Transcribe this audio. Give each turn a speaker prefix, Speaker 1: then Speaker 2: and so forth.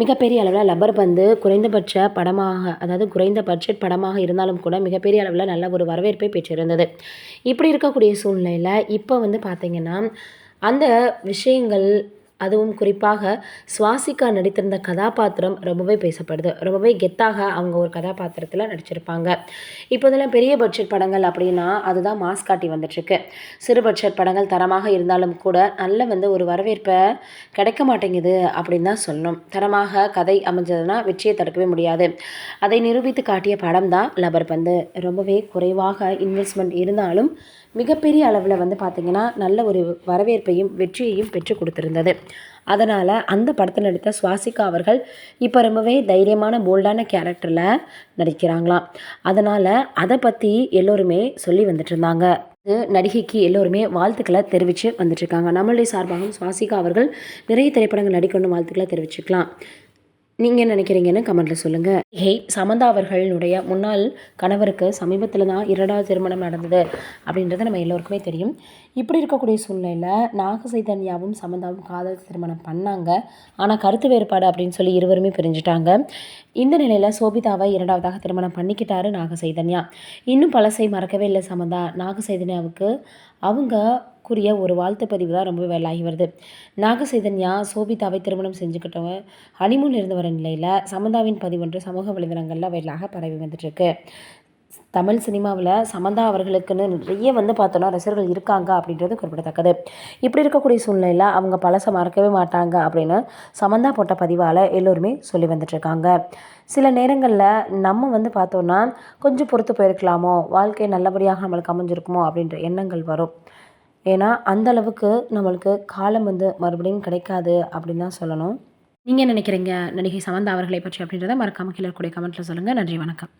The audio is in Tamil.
Speaker 1: மிகப்பெரிய அளவில் லப்பர் பந்து குறைந்தபட்ச படமாக, அதாவது குறைந்த பட்ஜெட் படமாக இருந்தாலும் கூட மிகப்பெரிய அளவில் நல்ல ஒரு வரவேற்பை பெற்றிருந்தது. இப்படி இருக்கக்கூடிய சூழ்நிலையில் இப்போ வந்து பார்த்திங்கன்னா அந்த விஷயங்கள், அதுவும் குறிப்பாக சுவாசிகா நடித்திருந்த கதாபாத்திரம் ரொம்பவே பேசப்படுது. ரொம்பவே கெத்தாக அவங்க ஒரு கதாபாத்திரத்தில் நடிச்சிருப்பாங்க. இப்போ இதெல்லாம் பெரிய பட்ஜெட் படங்கள் அப்படின்னா அதுதான் மாஸ் காட்டி வந்துட்டுருக்கு. சிறு பட்ஜெட் படங்கள் தரமாக இருந்தாலும் கூட நல்ல வந்து ஒரு வரவேற்பை கிடைக்க மாட்டேங்குது அப்படின்னு தான் சொல்லணும். தரமாக கதை அமைஞ்சதுன்னா வெற்றியை தடுக்கவே முடியாது. அதை நிரூபித்து காட்டிய படம் தான் லப்பர் பந்து. ரொம்பவே குறைவாக இன்வெஸ்ட்மெண்ட் இருந்தாலும் மிகப்பெரிய அளவில் வந்து பார்த்திங்கன்னா நல்ல ஒரு வரவேற்பையும் வெற்றியையும் பெற்றுக் கொடுத்துருந்தது. அதனால் அந்த படத்தில் நடித்த சுவாசிகா அவர்கள் இப்போ ரொம்பவே தைரியமான போல்டான கேரக்டரில் நடிக்கிறாங்களாம். அதனால் அதை பற்றி எல்லோருமே சொல்லி வந்துட்டுருந்தாங்க. நடிகைக்கு எல்லோருமே வாழ்த்துக்களை தெரிவித்து வந்துட்டுருக்காங்க. நம்மளுடைய சார்பாகவும் சுவாசிகா அவர்கள் நிறைய திரைப்படங்கள் நடிக்கணும் வாழ்த்துக்களை தெரிவிச்சுக்கலாம். நீங்கள் என்ன நினைக்கிறீங்கன்னு கமெண்ட்டில் சொல்லுங்கள். சமந்தா அவர்களுடைய முன்னாள் கணவருக்கு சமீபத்தில் தான் 2வது திருமணம் நடந்தது அப்படின்றது நம்ம எல்லோருக்குமே தெரியும். இப்படி இருக்கக்கூடிய சூழ்நிலையில் நாக சைதன்யாவும் சமந்தாவும் காதல் திருமணம் பண்ணாங்க. ஆனால் கருத்து வேறுபாடு அப்படின்னு சொல்லி இருவருமே பிரிஞ்சுட்டாங்க. இந்த நிலையில் சோபிதாவை 2வதாக திருமணம் பண்ணிக்கிட்டாரு நாக சைதன்யா. இன்னும் பழசை மறக்கவே இல்லை சமந்தா. நாக சைதன்யாவுக்கு அவங்க கூறிய ஒரு வாழ்த்து பதிவு தான் ரொம்ப வேலாகி வருது. நாக சைதன்யா சோபிதாவை திருமணம் செஞ்சுக்கிட்டவங்க ஹனிமூன் இருந்து வர நிலையில் சமந்தாவின் பதிவு ஒன்று சமூக வலைதளங்களில் வேலாக பரவி வந்துட்டுருக்கு. தமிழ் சினிமாவில் சமந்தா அவர்களுக்குன்னு நிறைய வந்து பார்த்தோன்னா ரசிகர்கள் இருக்காங்க அப்படின்றது குறிப்பிடத்தக்கது. இப்படி இருக்கக்கூடிய சூழ்நிலையில் அவங்க பழசை மறக்கவே மாட்டாங்க அப்படின்னு சமந்தா போட்ட பதிவால் எல்லோருமே சொல்லி வந்துட்டுருக்காங்க. சில நேரங்களில் நம்ம வந்து பார்த்தோன்னா கொஞ்சம் பொறுத்து போயிருக்கலாமோ, வாழ்க்கை நல்லபடியாக நம்மளுக்கு அமைஞ்சிருக்குமோ அப்படின்ற எண்ணங்கள் வரும். ஏன்னா அந்தளவுக்கு நம்மளுக்கு காலம் வந்து மறுபடியும் கிடைக்காது அப்படின்னு தான் சொல்லணும். நீங்கள் நினைக்கிறீங்க நடிகை சமந்தா அவர்களை பற்றி அப்படின்றத மறக்காமல் கீழே இருக்கக்கூடிய கமெண்ட்டில் சொல்லுங்கள். நன்றி, வணக்கம்.